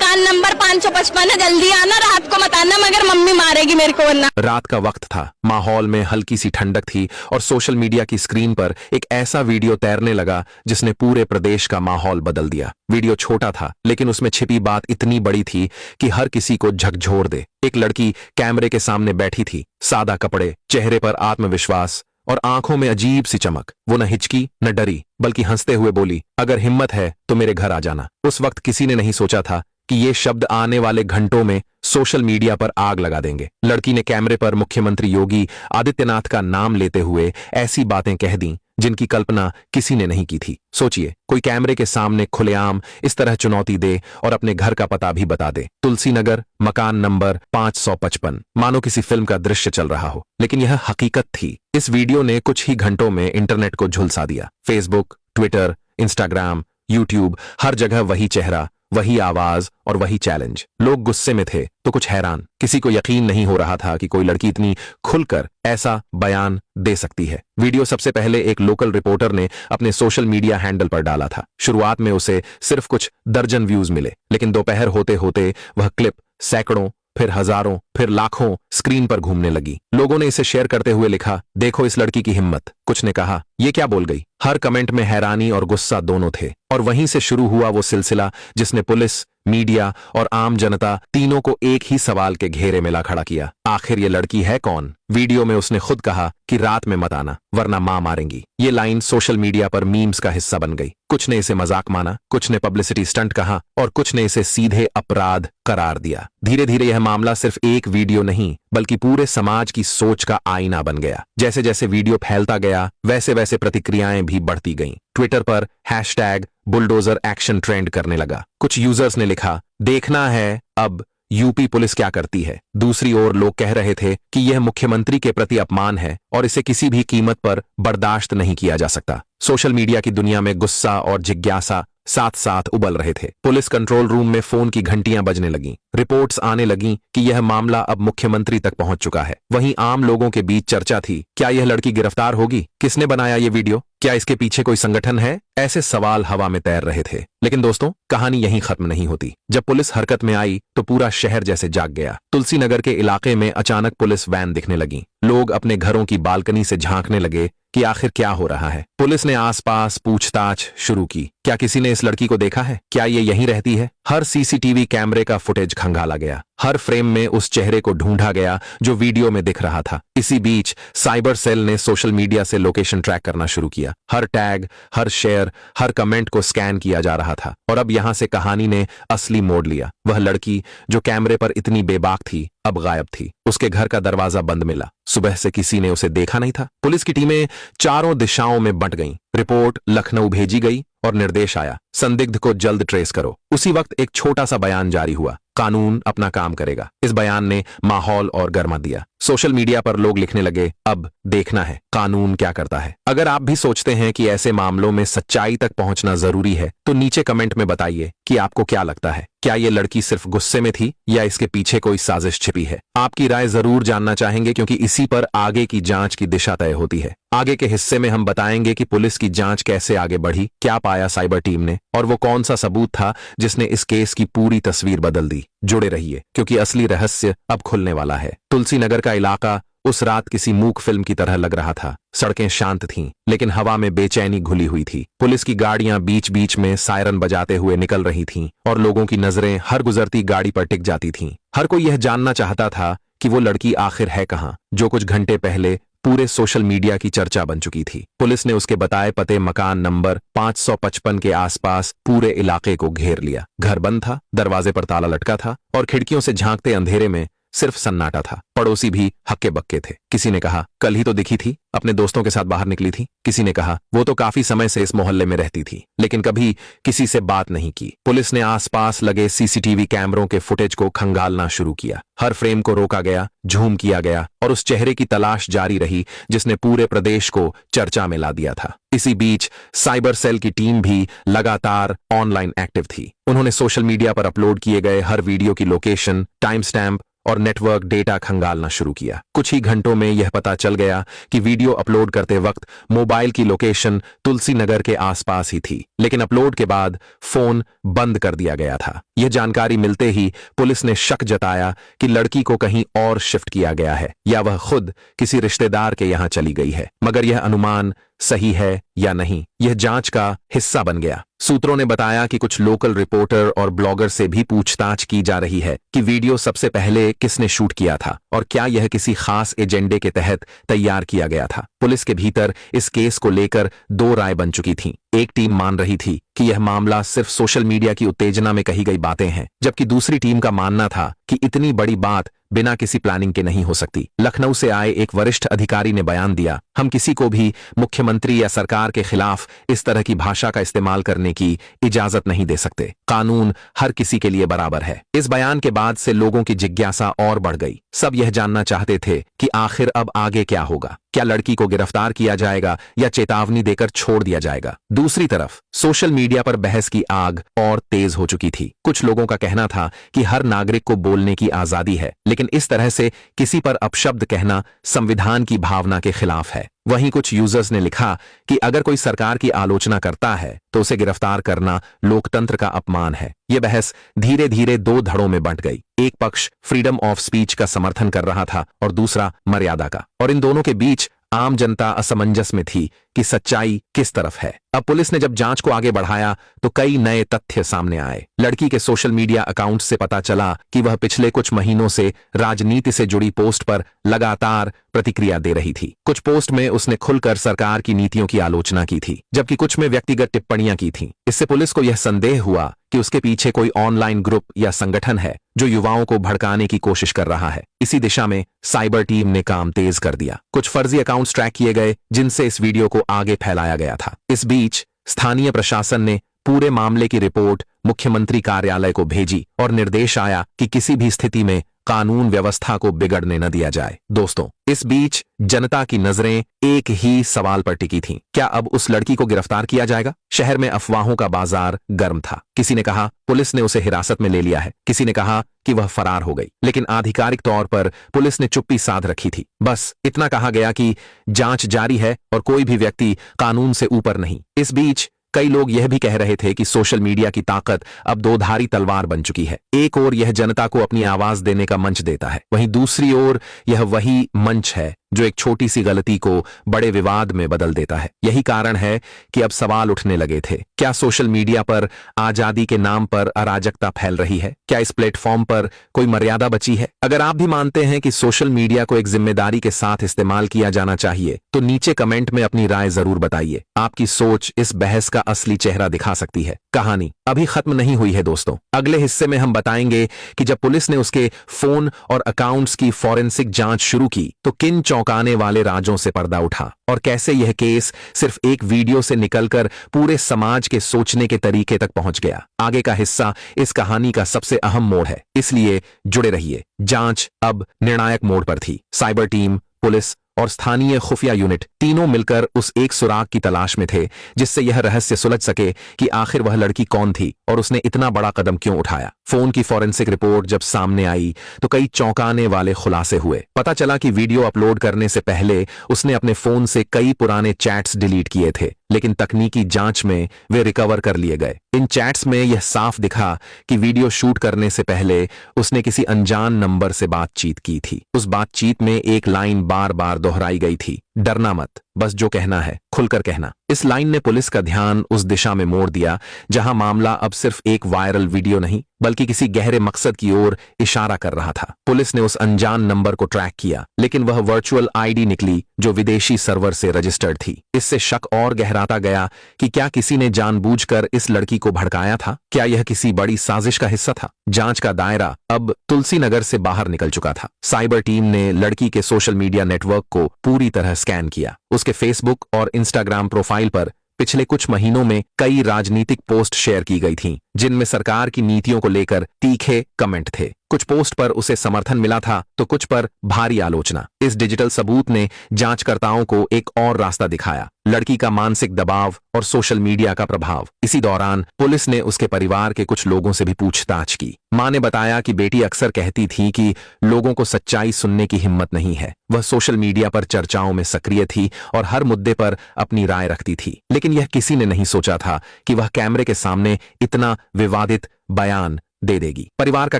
मकान नंबर 555 है, जल्दी आना, रात को मत आना मगर मम्मी मारेगी मेरे को वरना। रात का वक्त था, माहौल में हल्की सी ठंडक थी और सोशल मीडिया की स्क्रीन पर एक ऐसा वीडियो तैरने लगा जिसने पूरे प्रदेश का माहौल बदल दिया। वीडियो छोटा था लेकिन उसमें छिपी बात इतनी बड़ी थी कि हर किसी को झकझोर दे। एक लड़की कैमरे के सामने बैठी थी, सादा कपड़े, चेहरे पर आत्मविश्वास और आंखों में अजीब सी चमक। वो न हिचकी न डरी बल्कि हंसते हुए बोली, अगर हिम्मत है तो मेरे घर आ जाना। उस वक्त किसी ने नहीं सोचा था कि ये शब्द आने वाले घंटों में सोशल मीडिया पर आग लगा देंगे। लड़की ने कैमरे पर मुख्यमंत्री योगी आदित्यनाथ का नाम लेते हुए ऐसी बातें कह दी जिनकी कल्पना किसी ने नहीं की थी। सोचिए, कोई कैमरे के सामने खुलेआम इस तरह चुनौती दे और अपने घर का पता भी बता दे, तुलसी नगर, मकान नंबर 555। मानो किसी फिल्म का दृश्य चल रहा हो, लेकिन यह हकीकत थी। इस वीडियो ने कुछ ही घंटों में इंटरनेट को झुलसा दिया। फेसबुक, ट्विटर, इंस्टाग्राम, यूट्यूब, हर जगह वही चेहरा, वही आवाज और वही चैलेंज। लोग गुस्से में थे तो कुछ हैरान। किसी को यकीन नहीं हो रहा था कि कोई लड़की इतनी खुलकर ऐसा बयान दे सकती है। वीडियो सबसे पहले एक लोकल रिपोर्टर ने अपने सोशल मीडिया हैंडल पर डाला था। शुरुआत में उसे सिर्फ कुछ दर्जन व्यूज मिले, लेकिन दोपहर होते होते वह क्लिप सैकड़ों, फिर हजारों, फिर लाखों स्क्रीन पर घूमने लगी। लोगों ने इसे शेयर करते हुए लिखा, देखो इस लड़की की हिम्मत। कुछ ने कहा, ये क्या बोल गई। हर कमेंट में हैरानी और गुस्सा दोनों थे। और वहीं से शुरू हुआ वो सिलसिला जिसने पुलिस, मीडिया और आम जनता तीनों को एक ही सवाल के घेरे में ला खड़ा किया, आखिर ये लड़की है कौन। वीडियो में उसने खुद कहा कि रात में मत आना वरना मां मारेंगी। ये लाइन सोशल मीडिया पर मीम्स का हिस्सा बन गई। कुछ ने इसे मजाक माना, कुछ ने पब्लिसिटी स्टंट कहा और कुछ ने इसे सीधे अपराध करार दिया। धीरे धीरे यह मामला सिर्फ एक वीडियो नहीं बल्कि पूरे समाज की सोच का आईना बन गया। जैसे जैसे वीडियो फैलता गया वैसे वैसे प्रतिक्रियाएं भी बढ़ती गईं। ट्विटर पर हैशटैग बुलडोजर एक्शन ट्रेंड करने लगा। कुछ यूजर्स ने लिखा, देखना है अब यूपी पुलिस क्या करती है। दूसरी ओर लोग कह रहे थे कि यह मुख्यमंत्री के प्रति अपमान है और इसे किसी भी कीमत पर बर्दाश्त नहीं किया जा सकता। सोशल मीडिया की दुनिया में गुस्सा और जिज्ञासा साथ साथ उबल रहे थे। पुलिस कंट्रोल रूम में फोन की घंटियां बजने लगीं। रिपोर्ट्स आने लगीं कि यह मामला अब मुख्यमंत्री तक पहुंच चुका है। वहीं आम लोगों के बीच चर्चा थी, क्या यह लड़की गिरफ्तार होगी? किसने बनाया ये वीडियो? क्या इसके पीछे कोई संगठन है? ऐसे सवाल हवा में तैर रहे थे। लेकिन दोस्तों, कहानी यहीं खत्म नहीं होती। जब पुलिस हरकत में आई तो पूरा शहर जैसे जाग गया। तुलसी नगर के इलाके में अचानक पुलिस वैन दिखने लगी। लोग अपने घरों की बालकनी से झांकने लगे कि आखिर क्या हो रहा है। पुलिस ने आसपास पूछताछ शुरू की। क्या किसी ने इस लड़की को देखा है? क्या ये यहीं रहती है? हर सीसीटीवी कैमरे का फुटेज खंगाला गया। हर फ्रेम में उस चेहरे को ढूंढा गया जो वीडियो में दिख रहा था। इसी बीच साइबर सेल ने सोशल मीडिया से लोकेशन ट्रैक करना शुरू किया। हर टैग, हर शेयर, हर कमेंट को स्कैन किया जा रहा था। और अब यहां से कहानी ने असली मोड़ लिया। वह लड़की जो कैमरे पर इतनी बेबाक थी अब गायब थी। उसके घर का दरवाजा बंद मिला। सुबह से किसी ने उसे देखा नहीं था। पुलिस की टीमें चारों दिशाओं में बंट गईं। रिपोर्ट लखनऊ भेजी गई और निर्देश आया, संदिग्ध को जल्द ट्रेस करो। उसी वक्त एक छोटा सा बयान जारी हुआ, कानून अपना काम करेगा। इस बयान ने माहौल और गर्मा दिया। सोशल मीडिया पर लोग लिखने लगे, अब देखना है कानून क्या करता है। अगर आप भी सोचते हैं कि ऐसे मामलों में सच्चाई तक पहुंचना जरूरी है तो नीचे कमेंट में बताइए कि आपको क्या लगता है। क्या ये लड़की सिर्फ गुस्से में थी या इसके पीछे कोई साजिश छिपी है? आपकी राय जरूर जानना चाहेंगे क्योंकि इसी पर आगे की जांच की दिशा तय होती है। आगे के हिस्से में हम बताएंगे कि पुलिस की जांच कैसे आगे बढ़ी, क्या पाया साइबर टीम ने और वो कौन सा सबूत था जिसने इस केस की पूरी तस्वीर बदल दी। जुड़े रहिए क्योंकि असली रहस्य अब खुलने वाला है। तुलसी नगर का इलाका उस रात किसी मूक फिल्म की तरह लग रहा था। सड़कें शांत थीं, लेकिन हवा में बेचैनी घुली हुई थी। पुलिस की गाड़ियां बीच बीच में सायरन बजाते हुए निकल रही थीं और लोगों की नजरें हर गुजरती गाड़ी पर टिक जाती थीं। हर कोई यह जानना चाहता था कि वो लड़की आखिर है कहां, जो कुछ घंटे पहले पूरे सोशल मीडिया की चर्चा बन चुकी थी। पुलिस ने उसके बताए पते मकान नंबर 555 के आसपास पूरे इलाके को घेर लिया। घर बंद था, दरवाजे पर ताला लटका था और खिड़कियों से झांकते अंधेरे में सिर्फ सन्नाटा था। पड़ोसी भी हक्के बक्के थे। किसी ने कहा, कल ही तो दिखी थी, अपने दोस्तों के साथ बाहर निकली थी। किसी ने कहा, वो तो काफी समय से इस मोहल्ले में रहती थी, लेकिन कभी किसी से बात नहीं की। पुलिस ने आसपास लगे सीसीटीवी कैमरों के फुटेज को खंगालना शुरू किया। हर फ्रेम को रोका गया, झूम किया गया और उस चेहरे की तलाश जारी रही जिसने पूरे प्रदेश को चर्चा में ला दिया था। इसी बीच साइबर सेल की टीम भी लगातार ऑनलाइन एक्टिव थी। उन्होंने सोशल मीडिया पर अपलोड किए गए हर वीडियो की लोकेशन, टाइम स्टैम्प और नेटवर्क डेटा खंगालना शुरू किया। कुछ ही घंटों में यह पता चल गया कि वीडियो अपलोड करते वक्त मोबाइल की लोकेशन तुलसी नगर के आसपास ही थी, लेकिन अपलोड के बाद फोन बंद कर दिया गया था। यह जानकारी मिलते ही पुलिस ने शक जताया कि लड़की को कहीं और शिफ्ट किया गया है या वह खुद किसी रिश्तेदार के यहां चली गई है, मगर यह अनुमान सही है या नहीं, यह जांच का हिस्सा बन गया। सूत्रों ने बताया कि कुछ लोकल रिपोर्टर और ब्लॉगर से भी पूछताछ की जा रही है कि वीडियो सबसे पहले किसने शूट किया था और क्या यह किसी खास एजेंडे के तहत तैयार किया गया था। पुलिस के भीतर इस केस को लेकर दो राय बन चुकी थीं। एक टीम मान रही थी कि यह मामला सिर्फ सोशल मीडिया की उत्तेजना में कही गई बातें हैं, जबकि दूसरी टीम का मानना था कि इतनी बड़ी बात बिना किसी प्लानिंग के नहीं हो सकती। लखनऊ से आए एक वरिष्ठ अधिकारी ने बयान दिया, हम किसी को भी मुख्यमंत्री या सरकार के खिलाफ इस तरह की भाषा का इस्तेमाल करने की इजाजत नहीं दे सकते। कानून हर किसी के लिए बराबर है। इस बयान के बाद से लोगों की जिज्ञासा और बढ़ गई। सब यह जानना चाहते थे कि आखिर अब आगे क्या होगा। क्या लड़की को गिरफ्तार किया जाएगा या चेतावनी देकर छोड़ दिया जाएगा। दूसरी तरफ सोशल मीडिया पर बहस की आग और तेज हो चुकी थी। कुछ लोगों का कहना था कि हर नागरिक को बोलने की आजादी है, लेकिन इस तरह से किसी पर अपशब्द कहना संविधान की भावना के खिलाफ है। वहीं कुछ यूजर्स ने लिखा कि अगर कोई सरकार की आलोचना करता है तो उसे गिरफ्तार करना लोकतंत्र का अपमान है। यह बहस धीरे धीरे दो धड़ों में बंट गई। एक पक्ष फ्रीडम ऑफ स्पीच का समर्थन कर रहा था और दूसरा मर्यादा का, और इन दोनों के बीच आम जनता असमंजस में थी कि सच्चाई किस तरफ है। अब पुलिस ने जब जांच को आगे बढ़ाया तो कई नए तथ्य सामने आए। लड़की के सोशल मीडिया अकाउंट से पता चला कि वह पिछले कुछ महीनों से राजनीति से जुड़ी पोस्ट पर लगातार प्रतिक्रिया दे रही थी। कुछ पोस्ट में उसने खुलकर सरकार की नीतियों की आलोचना की थी, जबकि कुछ में व्यक्तिगत टिप्पणियां की थीं। इससे पुलिस को यह संदेह हुआ कि उसके पीछे कोई ऑनलाइन ग्रुप या संगठन है जो युवाओं को भड़काने की कोशिश कर रहा है। इसी दिशा में साइबर टीम ने काम तेज कर दिया। कुछ फर्जी अकाउंट्स ट्रैक किए गए जिनसे इस वीडियो को आगे फैलाया गया था। इस बीच स्थानीय प्रशासन ने पूरे मामले की रिपोर्ट मुख्यमंत्री कार्यालय को भेजी और निर्देश आया कि किसी भी स्थिति में कानून व्यवस्था को बिगड़ने न दिया जाए। दोस्तों, इस बीच जनता की नजरें एक ही सवाल पर टिकी थीं। क्या अब उस लड़की को गिरफ्तार किया जाएगा? शहर में अफवाहों का बाजार गर्म था। किसी ने कहा पुलिस ने उसे हिरासत में ले लिया है, किसी ने कहा कि वह फरार हो गई, लेकिन आधिकारिक तौर पर पुलिस ने चुप्पी साध रखी थी। बस इतना कहा गया कि जांच जारी है और कोई भी व्यक्ति कानून से ऊपर नहीं। इस बीच कई लोग यह भी कह रहे थे कि सोशल मीडिया की ताकत अब दोधारी तलवार बन चुकी है। एक ओर यह जनता को अपनी आवाज देने का मंच देता है, वहीं दूसरी ओर यह वही मंच है जो एक छोटी सी गलती को बड़े विवाद में बदल देता है। यही कारण है कि अब सवाल उठने लगे थे, क्या सोशल मीडिया पर आजादी के नाम पर अराजकता फैल रही है? क्या इस प्लेटफॉर्म पर कोई मर्यादा बची है? अगर आप भी मानते हैं कि सोशल मीडिया को एक जिम्मेदारी के साथ इस्तेमाल किया जाना चाहिए तो नीचे कमेंट में अपनी राय जरूर बताइए। आपकी सोच इस बहस का असली चेहरा दिखा सकती है। कहानी अभी खत्म नहीं हुई है दोस्तों। अगले हिस्से में हम बताएंगे कि जब पुलिस ने उसके फोन और अकाउंट्स की फॉरेंसिक जांच शुरू की तो किन चौंकाने वाले राजों से पर्दा उठा और कैसे यह केस सिर्फ एक वीडियो से निकलकर पूरे समाज के सोचने के तरीके तक पहुंच गया। आगे का हिस्सा इस कहानी का सबसे अहम मोड़ है, इसलिए जुड़े रहिए। जांच अब निर्णायक मोड़ पर थी। साइबर टीम, पुलिस और स्थानीय खुफिया यूनिट तीनों मिलकर उस एक सुराग की तलाश में थे जिससे यह रहस्य सुलझ सके कि आखिर वह लड़की कौन थी और उसने इतना बड़ा कदम क्यों उठाया। फोन की फॉरेंसिक रिपोर्ट जब सामने आई तो कई चौंकाने वाले खुलासे हुए। पता चला कि वीडियो अपलोड करने से पहले उसने अपने फोन से कई पुराने चैट्स डिलीट किए थे, लेकिन तकनीकी जांच में वे रिकवर कर लिए गए। इन चैट्स में यह साफ दिखा कि वीडियो शूट करने से पहले उसने किसी अनजान नंबर से बातचीत की थी। उस बातचीत में एक लाइन बार बार दोहराई गई थी, डरना मत, बस जो कहना है खुलकर कहना। इस लाइन ने पुलिस का ध्यान उस दिशा में मोड़ दिया जहां मामला अब सिर्फ एक वायरल वीडियो नहीं बल्कि किसी गहरे मकसद की ओर इशारा कर रहा था। पुलिस ने उस अनजान नंबर को ट्रैक किया, लेकिन वह वर्चुअल आईडी निकली जो विदेशी सर्वर से रजिस्टर्ड थी। इससे शक और गहराता गया कि क्या किसी ने जानबूझकर इस लड़की को भड़काया था? क्या यह किसी बड़ी साजिश का हिस्सा था? जांच का दायरा अब तुलसी नगर से बाहर निकल चुका था। साइबर टीम ने लड़की के सोशल मीडिया नेटवर्क को पूरी तरह स्कैन किया। उसके फेसबुक और इंस्टाग्राम प्रोफाइल पर पिछले कुछ महीनों में कई राजनीतिक पोस्ट शेयर की गई थीं जिनमें सरकार की नीतियों को लेकर तीखे कमेंट थे। कुछ पोस्ट पर उसे समर्थन मिला था तो कुछ पर भारी आलोचना। इस डिजिटल सबूत ने जांचकर्ताओं को एक और रास्ता दिखाया, लड़की का मानसिक दबाव और सोशल मीडिया का प्रभाव। इसी दौरान पुलिस ने उसके परिवार के कुछ लोगों से भी पूछताछ की। मां ने बताया कि बेटी अक्सर कहती थी कि लोगों को सच्चाई सुनने की हिम्मत नहीं है। वह सोशल मीडिया पर चर्चाओं में सक्रिय थी और हर मुद्दे पर अपनी राय रखती थी, लेकिन यह किसी ने नहीं सोचा था कि वह कैमरे के सामने इतना विवादित बयान दे देगी। परिवार का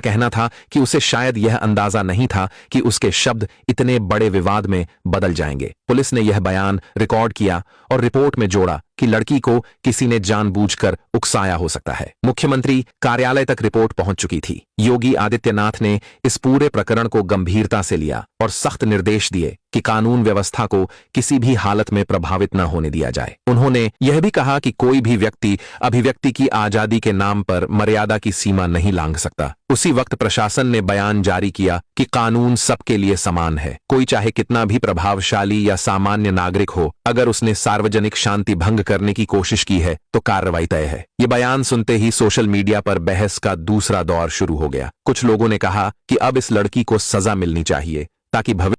कहना था कि उसे शायद यह अंदाजा नहीं था कि उसके शब्द इतने बड़े विवाद में बदल जाएंगे। पुलिस ने यह बयान रिकॉर्ड किया और रिपोर्ट में जोड़ा कि लड़की को किसी ने जानबूझकर उकसाया हो सकता है। मुख्यमंत्री कार्यालय तक रिपोर्ट पहुंच चुकी थी। योगी आदित्यनाथ ने इस पूरे प्रकरण को गंभीरता से लिया और सख्त निर्देश दिए कि कानून व्यवस्था को किसी भी हालत में प्रभावित न होने दिया जाए। उन्होंने यह भी कहा कि कोई भी व्यक्ति अभिव्यक्ति की आजादी के नाम पर मर्यादा की सीमा नहीं लांघ सकता। उसी वक्त प्रशासन ने बयान जारी किया कि कानून सबके लिए समान है। कोई चाहे कितना भी प्रभावशाली या सामान्य नागरिक हो, अगर उसने सार्वजनिक शांति भंग करने की कोशिश की है तो कार्रवाई तय है। ये बयान सुनते ही सोशल मीडिया पर बहस का दूसरा दौर शुरू हो गया। कुछ लोगों ने कहा कि अब इस लड़की को सजा मिलनी चाहिए ताकि भविष्य